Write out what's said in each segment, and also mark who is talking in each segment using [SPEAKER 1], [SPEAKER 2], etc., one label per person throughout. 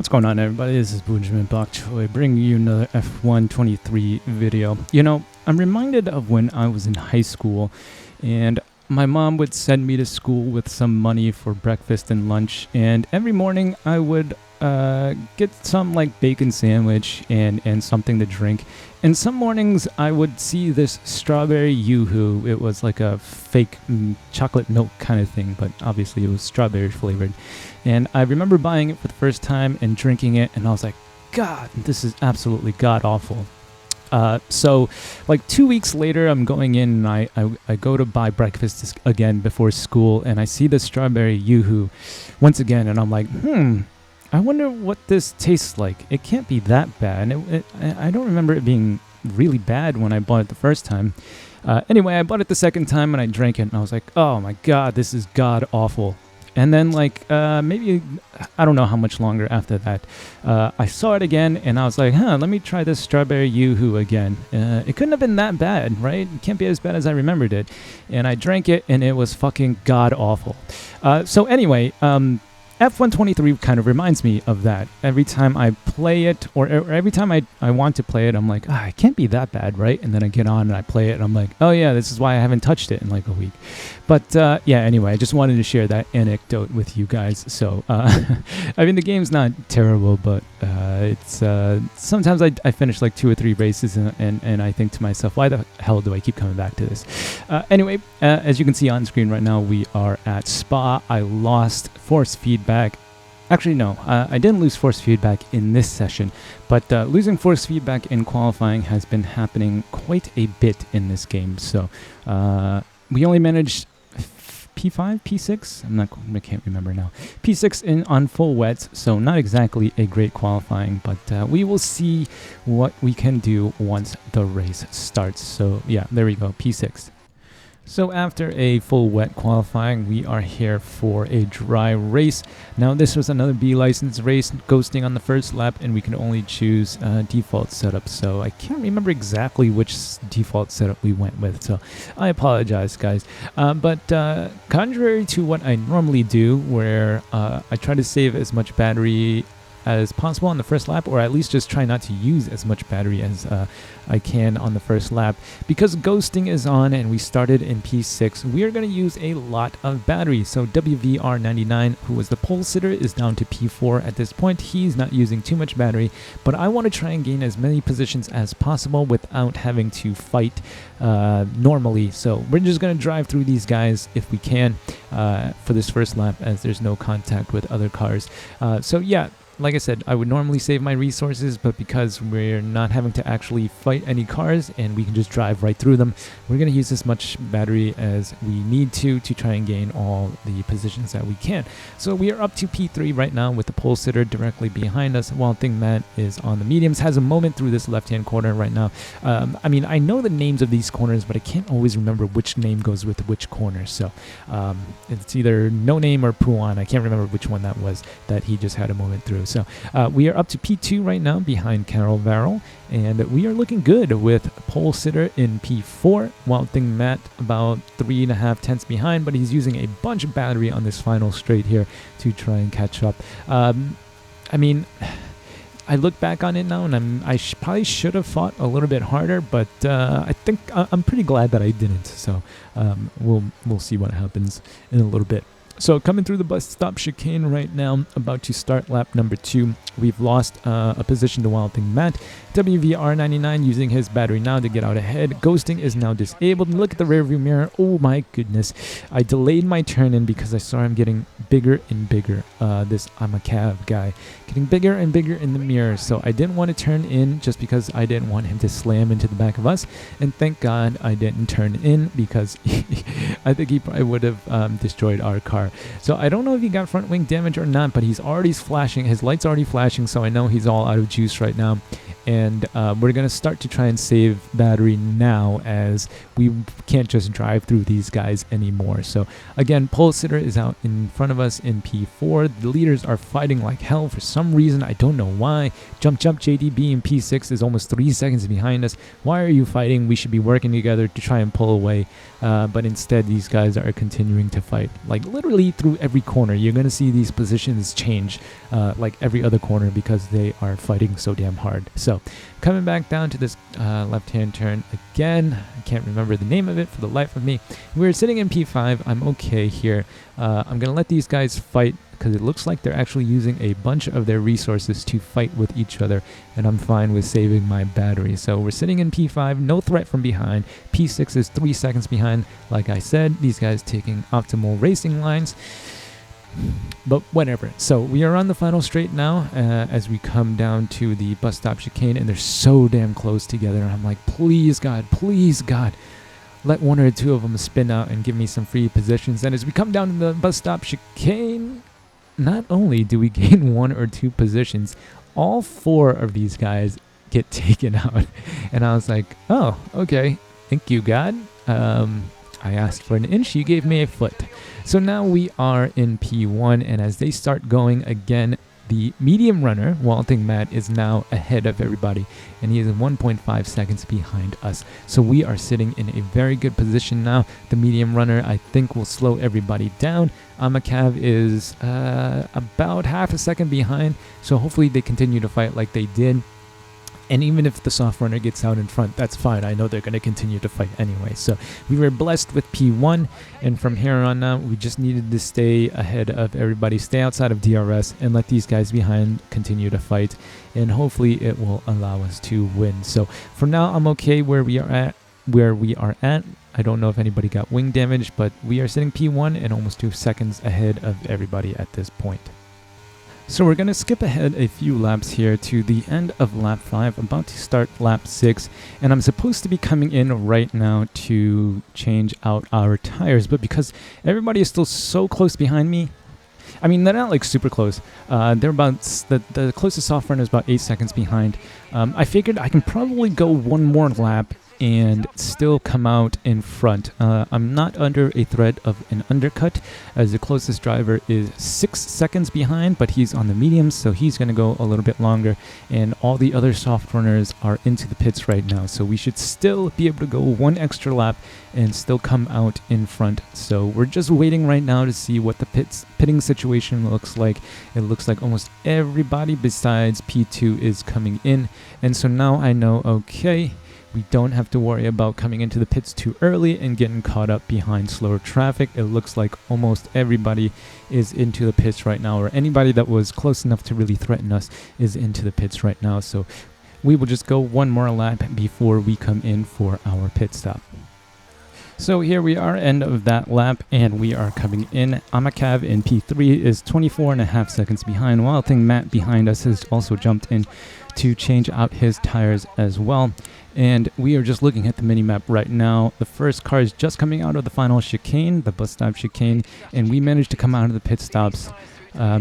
[SPEAKER 1] What's going on, everybody? This is Benjamin Bok Choy bringing you another F123 video. You know, I'm reminded of when I was in high school and my mom would send me to school with some money for breakfast and lunch, and every morning I would get some like bacon sandwich and something to drink. And some mornings I would see this strawberry yoo-hoo. It was like a fake chocolate milk kind of thing, but obviously it was strawberry flavored. And I remember buying it for the first time and drinking it, and I was like, God, this is absolutely god-awful. So like 2 weeks later, I'm going in and I go to buy breakfast again before school, and I see the strawberry yoo-hoo once again, and I'm like, I wonder what this tastes like. It can't be that bad. I don't remember it being really bad when I bought it the first time. Anyway, I bought it the second time and I drank it, and I was like, oh my god, this is god-awful. And then like maybe, I don't know how much longer after that, I saw it again and I was like, let me try this strawberry yoo-hoo again. It couldn't have been that bad, right? It can't be as bad as I remembered it. And I drank it and it was fucking god-awful. So anyway, F123 kind of reminds me of that. Every time I play it, or every time I want to play it, I'm like, it can't be that bad, right? And then I get on and I play it, and I'm like, oh yeah, this is why I haven't touched it in like a week. But yeah, anyway, I just wanted to share that anecdote with you guys. So, I mean, the game's not terrible, but it's sometimes I finish like 2 or 3 races, and I think to myself, why the hell do I keep coming back to this? Anyway, as you can see on screen right now, we are at Spa. I lost force feedback. Actually, no, I didn't lose force feedback in this session, but losing force feedback in qualifying has been happening quite a bit in this game. So we only managed P5, P6, I can't remember now. P6 on full wets, so not exactly a great qualifying, but we will see what we can do once the race starts. So yeah, there we go, P6. So after a full wet qualifying, we are here for a dry race. Now this was another B license race, ghosting on the first lap, and we can only choose default setup. So I can't remember exactly which default setup we went with, so I apologize, guys. But contrary to what I normally do, where I try to save as much battery as possible on the first lap, or at least just try not to use as much battery as I can on the first lap. Because ghosting is on and we started in P6, we are going to use a lot of battery. So WVR99, who was the pole sitter, is down to P4 at this point. He's not using too much battery, but I want to try and gain as many positions as possible without having to fight normally. So we're just going to drive through these guys if we can for this first lap, as there's no contact with other cars. So yeah, like I said, I would normally save my resources, but because we're not having to actually fight any cars and we can just drive right through them, we're going to use as much battery as we need to try and gain all the positions that we can. So we are up to P3 right now with the pole sitter directly behind us, while Thing Matt is on the mediums, has a moment through this left-hand corner right now. I mean, I know the names of these corners, but I can't always remember which name goes with which corner. So it's either No Name or Puan. I can't remember which one that was that he just had a moment through. So we are up to P2 right now behind Carol Varrell, and we are looking good with pole sitter in P4, while Thing Matt about 3.5 tenths behind, but he's using a bunch of battery on this final straight here to try and catch up. I mean, I look back on it now, and I probably should have fought a little bit harder, but I think I'm pretty glad that I didn't. So we'll see what happens in a little bit. So coming through the bus stop chicane right now, about to start lap number 2. We've lost a position to Wild Thing Matt. WVR99 using his battery now to get out ahead. Ghosting is now disabled. Look at the rearview mirror. Oh my goodness. I delayed my turn in because I saw him getting bigger and bigger. I'm a cab guy. Getting bigger and bigger in the mirror. So I didn't want to turn in just because I didn't want him to slam into the back of us. And thank God I didn't turn in, because I think he probably would have destroyed our car. So I don't know if he got front wing damage or not, but he's already flashing. His light's already flashing, so I know he's all out of juice right now. and we're going to start to try and save battery now, as we can't just drive through these guys anymore. So again, pole sitter is out in front of us in P4. The leaders are fighting like hell for some reason. I don't know why. Jump JDB in P6 is almost 3 seconds behind us. Why are you fighting? We should be working together to try and pull away, but instead these guys are continuing to fight, like literally through every corner. You're going to see these positions change like every other corner, because they are fighting so damn hard. So coming back down to this left-hand turn again, I can't remember the name of it for the life of me. We're sitting in P5. I'm okay here. I'm gonna let these guys fight, because it looks like they're actually using a bunch of their resources to fight with each other, and I'm fine with saving my battery. So we're sitting in P5, no threat from behind. P6 is 3 seconds behind. Like I said, these guys taking optimal racing lines, but whatever. So we are on the final straight now, as we come down to the bus stop chicane, and they're so damn close together. And I'm like, please God, let one or two of them spin out and give me some free positions. And as we come down to the bus stop chicane, not only do we gain 1 or 2 positions, all 4 of these guys get taken out. And I was like, oh, okay, thank you, God. I asked for an inch, you gave me a foot. So now we are in P1, and as they start going again, the medium runner, Walting Matt, is now ahead of everybody, and he is 1.5 seconds behind us. So we are sitting in a very good position now. The medium runner, I think, will slow everybody down. Amakav is about half a second behind, so hopefully they continue to fight like they did. And even if the soft runner gets out in front, that's fine. I know they're going to continue to fight anyway. So we were blessed with P1, and from here on out, we just needed to stay ahead of everybody, stay outside of DRS, and let these guys behind continue to fight. And hopefully it will allow us to win. So for now, I'm okay where we are at. I don't know if anybody got wing damage, but we are sitting P1 and almost 2 seconds ahead of everybody at this point. So we're going to skip ahead a few laps here to the end of lap 5, about to start lap 6, and I'm supposed to be coming in right now to change out our tires, but because everybody is still so close behind me, I mean, they're not like super close. They're about, the closest soft runner is about 8 seconds behind. I figured I can probably go one more lap and still come out in front. I'm not under a threat of an undercut, as the closest driver is 6 seconds behind, but he's on the mediums, so he's going to go a little bit longer, and all the other soft runners are into the pits right now, so we should still be able to go one extra lap and still come out in front. So we're just waiting right now to see what the pitting situation looks like. It looks like almost everybody besides P2 is coming in, and so now I know, okay, we don't have to worry about coming into the pits too early and getting caught up behind slower traffic. It looks like almost everybody is into the pits right now, or anybody that was close enough to really threaten us is into the pits right now. So we will just go one more lap before we come in for our pit stop. So here we are, end of that lap, and we are coming in. Amakav in P3 is 24.5 seconds behind, while Matt behind us has also jumped in to change out his tires as well. And we are just looking at the mini-map right now. The first car is just coming out of the final chicane, the bus stop chicane, and we managed to come out of the pit stops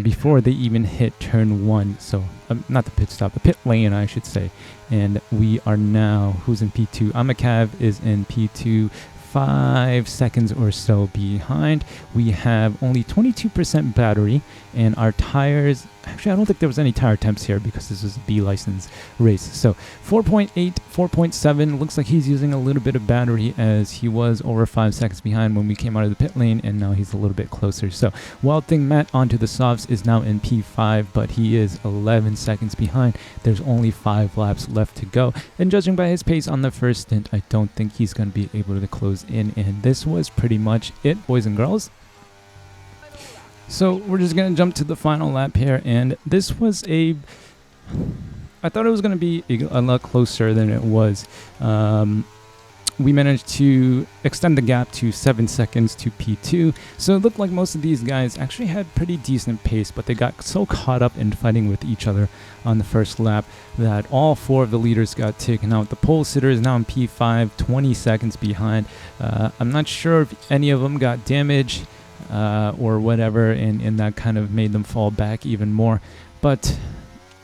[SPEAKER 1] before they even hit turn 1. So, not the pit stop, the pit lane, I should say. And we are now, who's in P2? Amakav is in P2, 5 seconds or so behind. We have only 22% battery, and our tires, actually I don't think there was any tire temps here because this is a B license race. So 4.8, 4.7, looks like he's using a little bit of battery, as he was over 5 seconds behind when we came out of the pit lane, and now he's a little bit closer. So Wild Thing Matt onto the softs is now in P5, but he is 11 seconds behind. There's only 5 laps left to go, and judging by his pace on the first stint, I don't think he's going to be able to close in. And this was pretty much it, boys and girls. So we're just going to jump to the final lap here, and this was I thought it was going to be a lot closer than it was. We managed to extend the gap to 7 seconds to P2, so it looked like most of these guys actually had pretty decent pace, but they got so caught up in fighting with each other on the first lap that all 4 of the leaders got taken out. The pole sitter is now in P5, 20 seconds behind. I'm not sure if any of them got damage or whatever, and that kind of made them fall back even more, but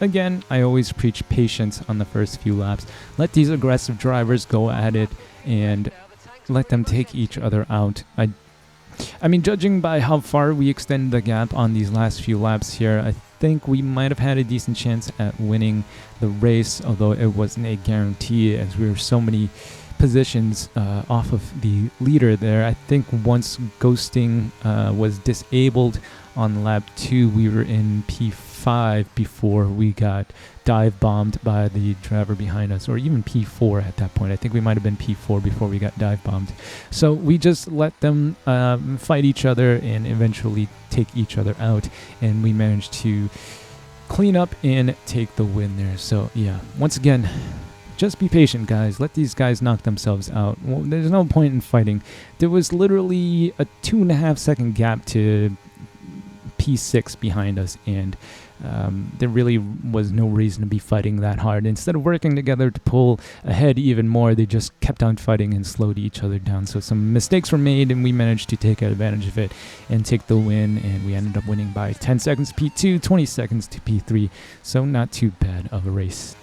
[SPEAKER 1] again, I always preach patience on the first few laps. Let these aggressive drivers go at it and let them take each other out. I mean, judging by how far we extended the gap on these last few laps here, I think we might have had a decent chance at winning the race, although it wasn't a guarantee as we were so many positions off of the leader there. I think once ghosting was disabled on lap 2, we were in P5 before we got dive bombed by the driver behind us, or even P4 at that point. I think we might have been P4 before we got dive bombed. So we just let them fight each other and eventually take each other out, and we managed to clean up and take the win there. So yeah, once again, just be patient, guys. Let these guys knock themselves out. Well, there's no point in fighting. There was literally a 2.5 second gap to P6 behind us, and there really was no reason to be fighting that hard. Instead of working together to pull ahead even more, they just kept on fighting and slowed each other down. So some mistakes were made, and we managed to take advantage of it and take the win, and we ended up winning by 10 seconds to P2, 20 seconds to P3, so not too bad of a race.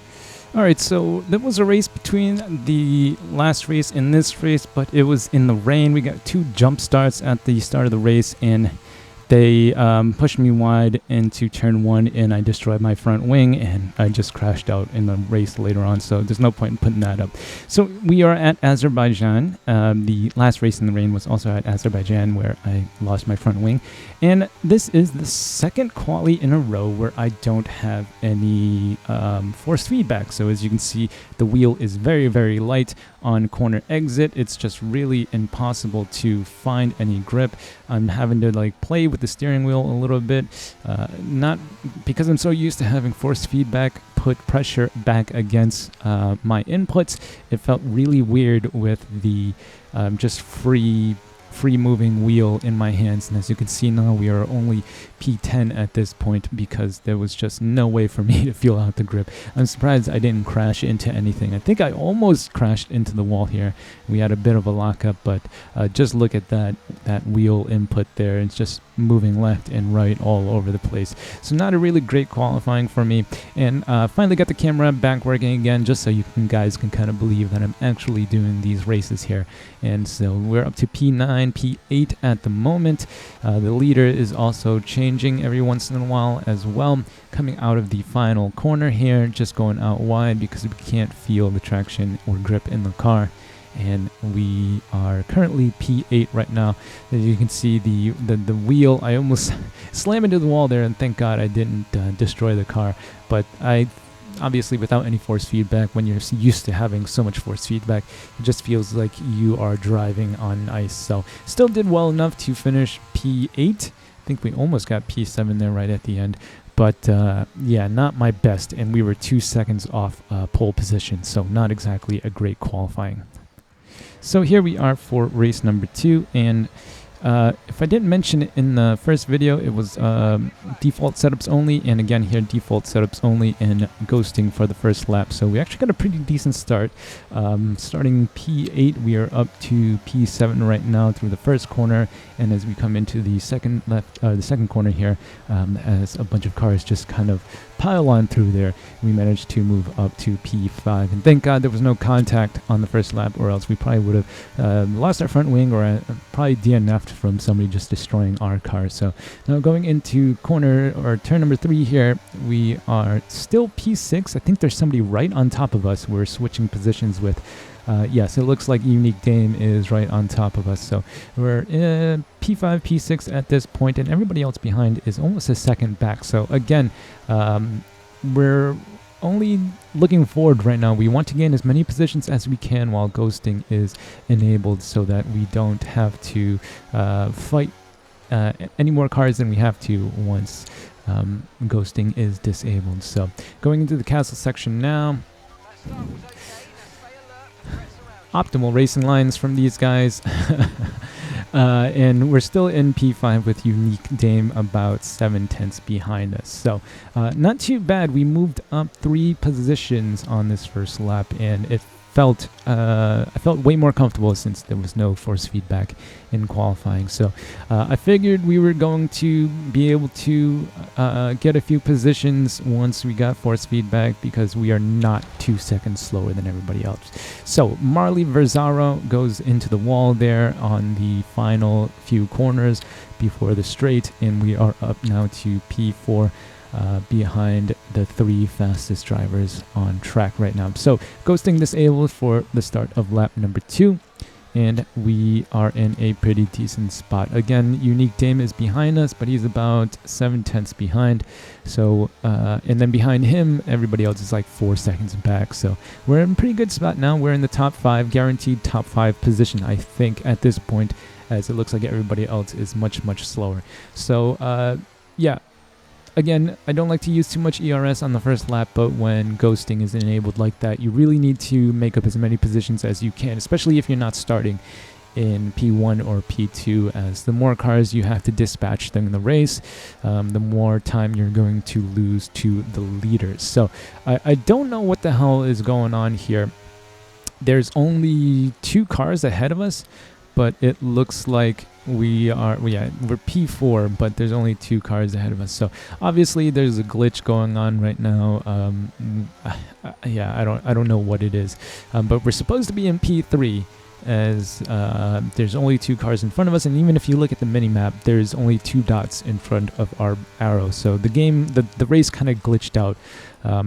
[SPEAKER 1] Alright, so that was a race between the last race and this race, but it was in the rain. We got 2 jump starts at the start of the race, and they pushed me wide into turn 1, and I destroyed my front wing, and I just crashed out in the race later on, so there's no point in putting that up. So we are at Azerbaijan. The last race in the rain was also at Azerbaijan, where I lost my front wing. And this is the second quali in a row where I don't have any force feedback. So as you can see, the wheel is very, very light on corner exit. It's just really impossible to find any grip. I'm having to like play with the steering wheel a little bit, not because I'm so used to having force feedback put pressure back against my inputs. It felt really weird with the just free moving wheel in my hands, and as you can see now, we are only P10 at this point because there was just no way for me to feel out the grip. I'm surprised I didn't crash into anything. I think I almost crashed into the wall here. We had a bit of a lockup, but just look at that wheel input there. It's just moving left and right all over the place. So not a really great qualifying for me, and finally got the camera back working again, just so you guys can kind of believe that I'm actually doing these races here. And so we're up to P9, P8 at the moment. The leader is also changing every once in a while as well, coming out of the final corner here, just going out wide because we can't feel the traction or grip in the car. And we are currently P8 right now. As you can see, the wheel, I almost slammed into the wall there, and thank God I didn't destroy the car. But obviously, without any force feedback, when you're used to having so much force feedback, it just feels like you are driving on ice. So still did well enough to finish P8. I think we almost got P7 there right at the end. But yeah, not my best, and we were 2 seconds off pole position, so not exactly a great qualifying. So here we are for race number 2, and if I didn't mention it in the first video, it was default setups only, and again here default setups only and ghosting for the first lap. So we actually got a pretty decent start. Starting P8, we are up to P7 right now through the first corner, and as we come into the second corner here, as a bunch of cars just kind of pile on through there, we managed to move up to P5, and thank God there was no contact on the first lap, or else we probably would have lost our front wing, or probably DNF'd from somebody just destroying our car. So now going into corner or turn number 3 here, we are still P6. I think there's somebody right on top of us we're switching positions with. Yes, it looks like Unique Dame is right on top of us. So we're in P5, P6 at this point, and everybody else behind is almost a second back. So again, we're only looking forward right now. We want to gain as many positions as we can while ghosting is enabled, so that we don't have to fight any more cars than we have to once ghosting is disabled. So going into the castle section now. Optimal racing lines from these guys. And we're still in P5 with Unique Dame about 7/10 behind us. So not too bad. We moved up 3 positions on this first lap, and it felt way more comfortable since there was no force feedback in qualifying. So I figured we were going to be able to get a few positions once we got force feedback, because we are not 2 seconds slower than everybody else. So Marley Verzaro goes into the wall there on the final few corners before the straight, and we are up now to P4 behind the 3 fastest drivers on track right now. So ghosting disabled for the start of lap number 2, and we are in a pretty decent spot. Again, Unique Dame is behind us, but he's about 7/10 behind. So and then behind him, everybody else is like 4 seconds back. So we're in a pretty good spot now. We're in the top 5, guaranteed top 5 position, I think, at this point, as it looks like everybody else is much slower. So yeah. Again, I don't like to use too much ERS on the first lap, but when ghosting is enabled like that, you really need to make up as many positions as you can, especially if you're not starting in P1 or P2, as the more cars you have to dispatch during the race, the more time you're going to lose to the leaders. So I don't know what the hell is going on here. There's only 2 cars ahead of us, but it looks like we're P4, but there's only 2 cars ahead of us. So obviously there's a glitch going on right now. Yeah, I don't know what it is, but we're supposed to be in P3, as there's only 2 cars in front of us, and even if you look at the mini map, there's only 2 dots in front of our arrow. So the race kind of glitched out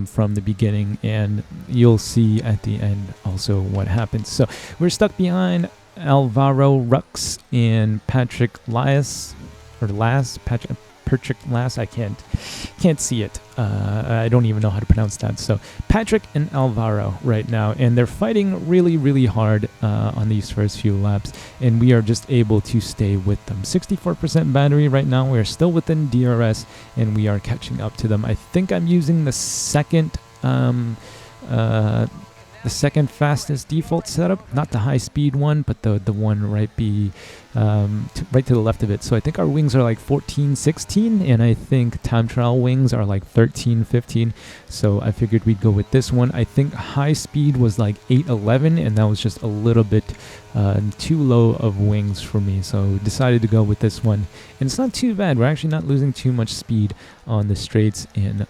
[SPEAKER 1] from the beginning, and you'll see at the end also what happens. So we're stuck behind Alvaro Rux and Patrick Lias, or Las, Patrick Las, I can't see it. I don't even know how to pronounce that. So Patrick and Alvaro right now, and they're fighting really hard on these first few laps, and we are just able to stay with them. 64% battery right now. We're still within DRS, and we are catching up to them. I think I'm using the second fastest default setup, not the high speed one, but the one right to the left of it. So I think our wings are like 14-16, and I think time trial wings are like 13-15. So I figured we'd go with this one. I think high speed was like 8-11, and that was just a little bit too low of wings for me. So decided to go with this one, and it's not too bad. We're actually not losing too much speed on the straights, and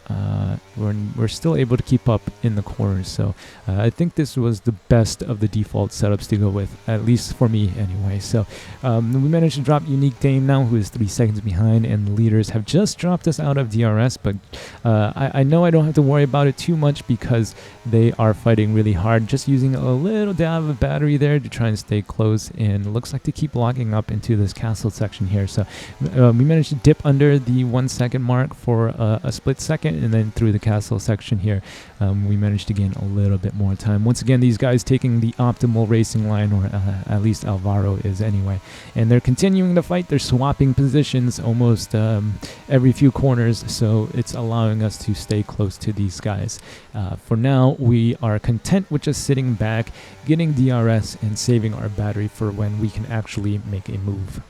[SPEAKER 1] we're still able to keep up in the corners. So I think this was the best of the default setups to go with, at least for me anyway. So we managed to drop Unique Dame now, who is 3 seconds behind, and the leaders have just dropped us out of DRS, but I know I don't have to worry about it too much, because they are fighting really hard, just using a little dab of battery there to try and stay close, and it looks like to keep locking up into this castle section here. So we managed to dip under the 1 second mark for a split second, and then through the castle section here, we managed to gain a little bit more time. Once again, these guys taking the optimal racing line, or at least Alvaro is anyway, and they're continuing to fight. They're swapping positions almost every few corners, so it's allowing us to stay close to these guys. For now, we are content with just sitting back, getting DRS, and saving our battery for when we can actually make a move.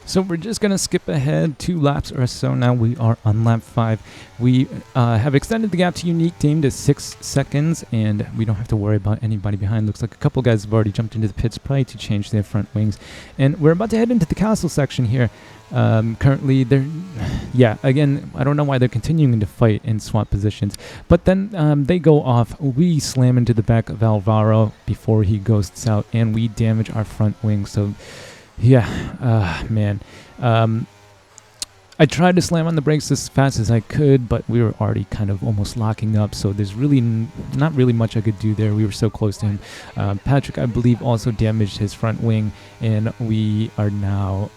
[SPEAKER 1] So we're just going to skip ahead 2 laps or so now. We are on lap 5. We have extended the gap to Unique Dame to 6 seconds, and we don't have to worry about anybody behind. Looks like a couple guys have already jumped into the pits, probably to change their front wings. And we're about to head into the castle section here. Currently, again, I don't know why they're continuing to fight and swap positions. But then they go off. We slam into the back of Alvaro before he ghosts out, and we damage our front wing. So yeah, man. I tried to slam on the brakes as fast as I could, but we were already kind of almost locking up, so there's really not really much I could do there. We were so close to him. Patrick, I believe, also damaged his front wing, and we are now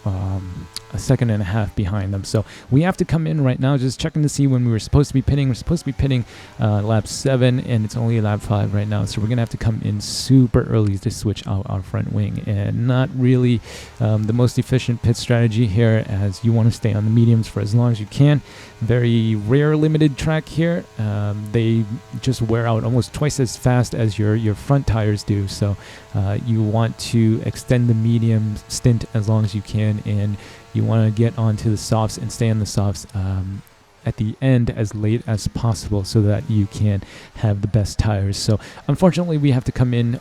[SPEAKER 1] a second and a half behind them. So we have to come in right now, just checking to see when we were supposed to be pitting. We're supposed to be pitting lap 7, and it's only lap 5 right now, so we're going to have to come in super early to switch out our front wing, and not really the most efficient pit strategy here, as you want to stay on the mediums for as long as you can. Very rare limited track here. They just wear out almost twice as fast as your front tires do, so you want to extend the medium stint as long as you can, and you want to get onto the softs and stay on the softs at the end as late as possible so that you can have the best tires. So unfortunately, we have to come in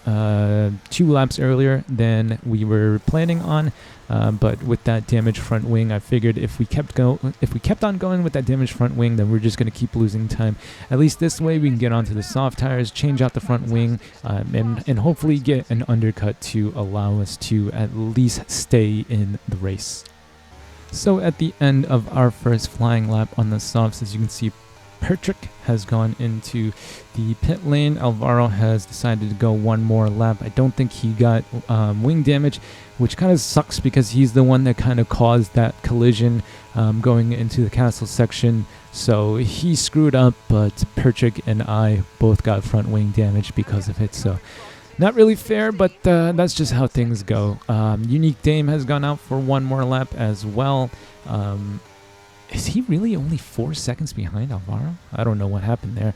[SPEAKER 1] 2 laps earlier than we were planning on. But with that damaged front wing, I figured if we kept on going with that damaged front wing, then we're just going to keep losing time. At least this way, we can get onto the soft tires, change out the front wing, and hopefully get an undercut to allow us to at least stay in the race. So at the end of our first flying lap on the softs, as you can see, Patrick has gone into the pit lane. Alvaro has decided to go one more lap. I don't think he got wing damage, which kind of sucks because he's the one that kind of caused that collision going into the castle section. So he screwed up, but Patrick and I both got front wing damage because of it. So not really fair, but that's just how things go. Unique Dame has gone out for one more lap as well. Is he really only 4 seconds behind Alvaro? I don't know what happened there.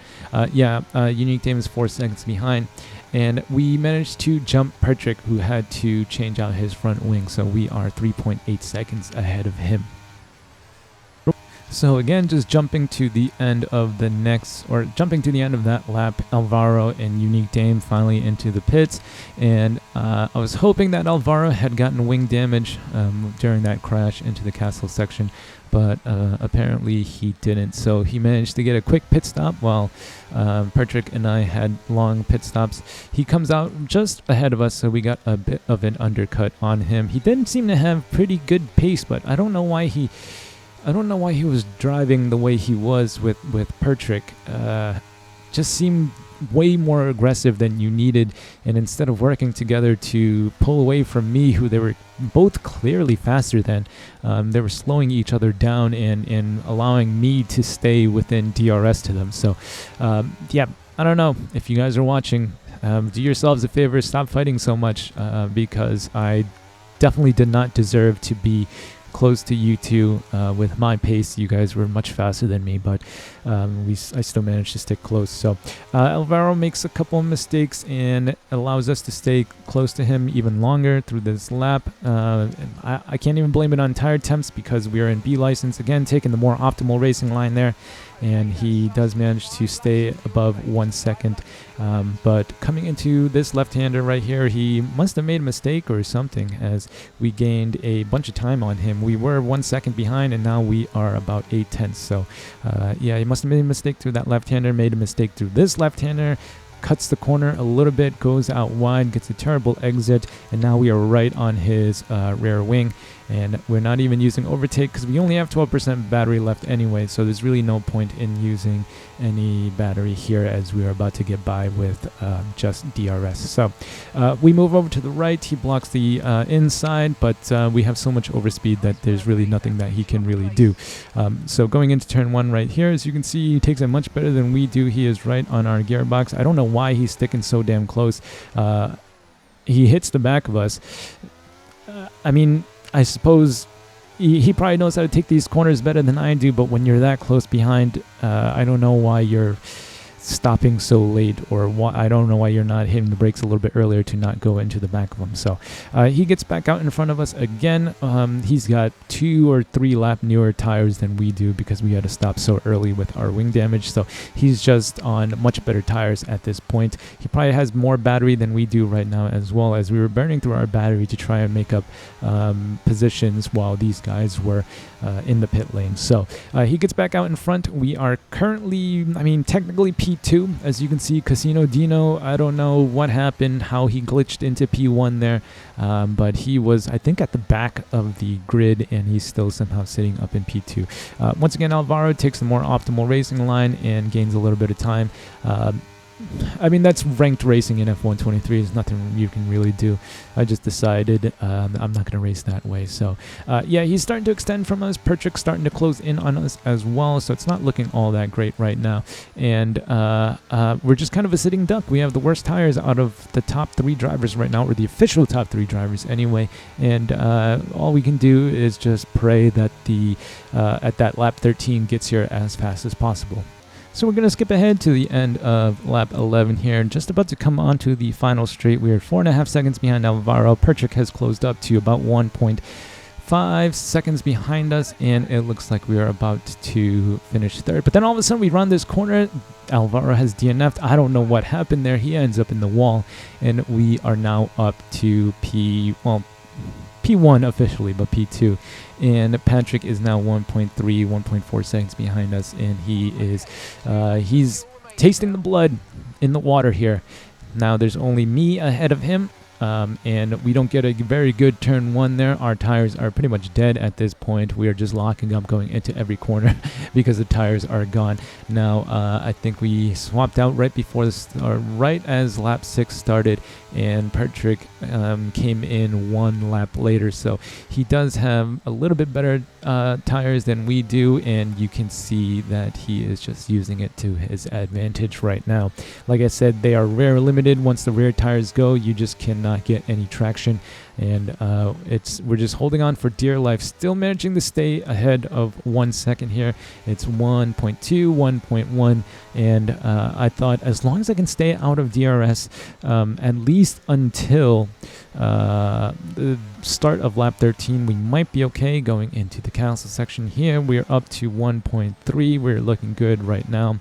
[SPEAKER 1] Unique Dame is 4 seconds behind. And we managed to jump Patrick, who had to change out his front wing. So we are 3.8 seconds ahead of him. So again, just jumping to the end of that lap, Alvaro and Unique Dame finally into the pits, and I was hoping that Alvaro had gotten wing damage during that crash into the castle section, but apparently he didn't. So he managed to get a quick pit stop while Patrick and I had long pit stops. He comes out just ahead of us, so we got a bit of an undercut on him. He didn't seem to have pretty good pace, but I don't know why he was driving the way he was with Patrick. Just seemed way more aggressive than you needed, and instead of working together to pull away from me, who they were both clearly faster than, they were slowing each other down and allowing me to stay within DRS to them. So I don't know if you guys are watching, do yourselves a favor, stop fighting so much, because I definitely did not deserve to be close to you two. With my pace, you guys were much faster than me, but I still managed to stick close. So Alvaro makes a couple of mistakes and allows us to stay close to him even longer through this lap. I can't even blame it on tire temps because we are in B license again, taking the more optimal racing line there, and he does manage to stay above 1 second. But coming into this left-hander right here, he must have made a mistake or something, as we gained a bunch of time on him. We were 1 second behind, and now we are about 8/10. So he must have made a mistake through that left-hander, made a mistake through this left-hander, cuts the corner a little bit, goes out wide, gets a terrible exit, and now we are right on his rear wing. And we're not even using overtake because we only have 12% battery left anyway, so there's really no point in using any battery here, as we are about to get by with just DRS. So we move over to the right. He blocks the inside, but we have so much overspeed that there's really nothing that he can really do. So going into turn 1 right here, as you can see, he takes it much better than we do. He is right on our gearbox. I don't know why he's sticking so damn close. He hits the back of us. I suppose he probably knows how to take these corners better than I do, but when you're that close behind, I don't know why you're stopping so late, or I don't know why you're not hitting the brakes a little bit earlier to not go into the back of him. So he gets back out in front of us again. He's got 2 or 3 lap newer tires than we do because we had to stop so early with our wing damage. So he's just on much better tires at this point. He probably has more battery than we do right now, as well, as we were burning through our battery to try and make up positions while these guys were in the pit lane. So he gets back out in front. We are currently, technically P2, as you can see. Casino Dino, I don't know what happened, how he glitched into P1 there, but he was, I think, at the back of the grid, and he's still somehow sitting up in P2. Once again, Alvaro takes the more optimal racing line and gains a little bit of time. That's ranked racing in F123. There's nothing you can really do. I just decided I'm not going to race that way. So, he's starting to extend from us. Patrick's starting to close in on us as well. So it's not looking all that great right now. And we're just kind of a sitting duck. We have the worst tires out of the top 3 drivers right now, or the official top 3 drivers anyway. And all we can do is just pray that at that lap 13 gets here as fast as possible. So we're going to skip ahead to the end of lap 11 here. Just about to come on to the final straight. We are 4.5 seconds behind Alvaro. Patrick has closed up to about 1.4 5 seconds behind us, and it looks like we are about to finish third. But then all of a sudden we run this corner. Alvaro has DNF'd. I don't know what happened there. He ends up in the wall, and we are now up to P1 officially, but P2. And Patrick is now 1.4 seconds behind us, and he is he's tasting the blood in the water here. Now there's only me ahead of him. And we don't get a very good turn one there. Our tires are pretty much dead at this point. We are just locking up going into every corner because the tires are gone. Now, I think we swapped out right before this, or right as lap 6 started, and Patrick came in 1 lap later. So he does have a little bit better tires than we do, and you can see that he is just using it to his advantage right now. Like I said, they are rear limited. Once the rear tires go, you just cannot get any traction, and we're just holding on for dear life, still managing to stay ahead of 1 second here. It's 1.2, 1.1, and I thought as long as I can stay out of DRS at least until the start of lap 13, we might be okay going into the castle section here. We're up to 1.3. We're looking good right now,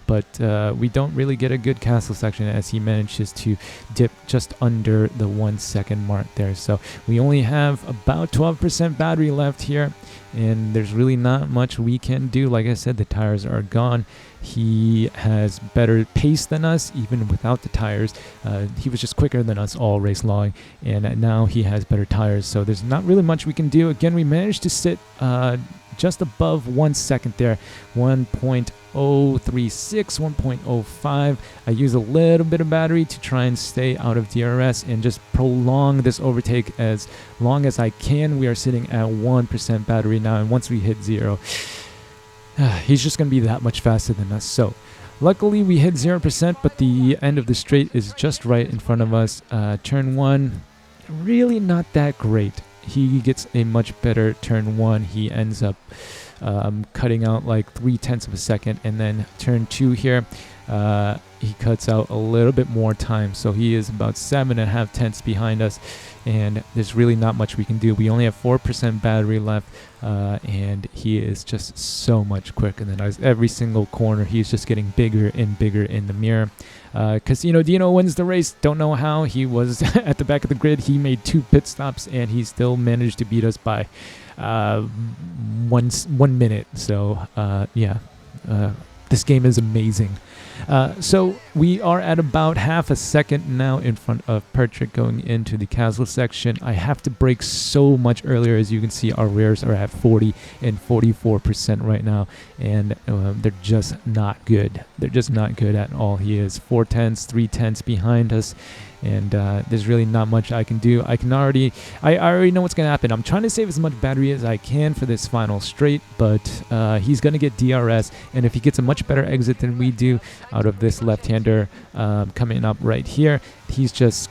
[SPEAKER 1] but we don't really get a good castle section as he manages to dip just under the 1 second mark there. So we only have about 12% battery left here, and there's really not much we can do. Like I said, the tires are gone. He has better pace than us even without the tires. He was just quicker than us all race long, and now he has better tires, so there's not really much we can do. Again, we managed to sit just above 1 second there, 1.036, 1.05. I use a little bit of battery to try and stay out of DRS and just prolong this overtake as long as I can. We are sitting at 1% battery now, and once we hit 0, he's just going to be that much faster than us. So luckily we hit 0%, but the end of the straight is just right in front of us. Turn 1, really not that great. He gets a much better turn 1. He ends up cutting out like 0.3 of a second, and then turn 2 here, he cuts out a little bit more time, so he is about 7.5 tenths behind us, and there's really not much we can do. We only have 4% battery left, and he is just so much quicker than us. Every single corner he's just getting bigger and bigger in the mirror. Because Dino wins the race. Don't know how. He was at the back of the grid. He made 2 pit stops, and he still managed to beat us by 1 minute. So yeah, this game is amazing. So we are at about half a second now in front of Patrick going into the castle section. I have to brake so much earlier. As you can see, our rears are at 40 and 44% right now, and they're just not good. They're just not good at all. He is 4 tenths, 3 tenths behind us, and there's really not much I can do. I already know what's going to happen. I'm trying to save as much battery as I can for this final straight, but he's going to get DRS, and if he gets a much better exit than we do out of this left-hander coming up right here, he's just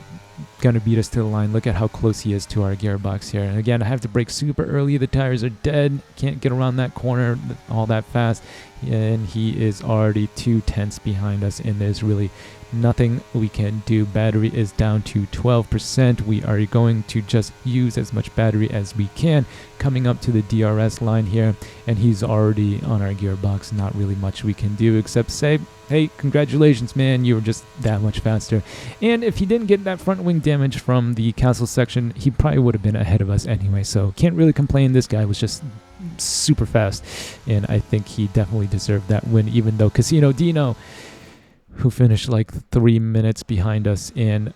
[SPEAKER 1] going to beat us to the line. Look at how close he is to our gearbox here. And again, I have to brake super early. The tires are dead. Can't get around that corner all that fast, and he is already 2 tenths behind us, and there's really nothing we can do. Battery is down to 12%. We are going to just use as much battery as we can coming up to the DRS line here, and he's already on our gearbox. Not really much we can do except say, hey, congratulations, man, you were just that much faster. And if he didn't get that front wing damage from the castle section, he probably would have been ahead of us anyway, so can't really complain. This guy was just super fast, and I think he definitely deserved that win, even though Casino Dino, who finished like 3 minutes behind us and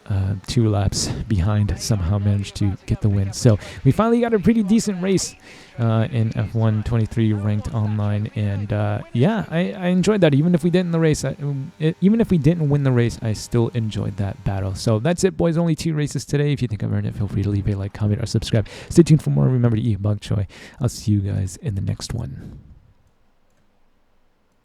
[SPEAKER 1] 2 laps behind, somehow managed to get the win. So we finally got a pretty decent race in F1 23 ranked online, and yeah, I enjoyed that. Even if we didn't win the race, I still enjoyed that battle. So that's it, boys. Only 2 races today. If you think I've earned it, feel free to leave a like, comment, or subscribe. Stay tuned for more. Remember to eat bok choy. I'll see you guys in the next one.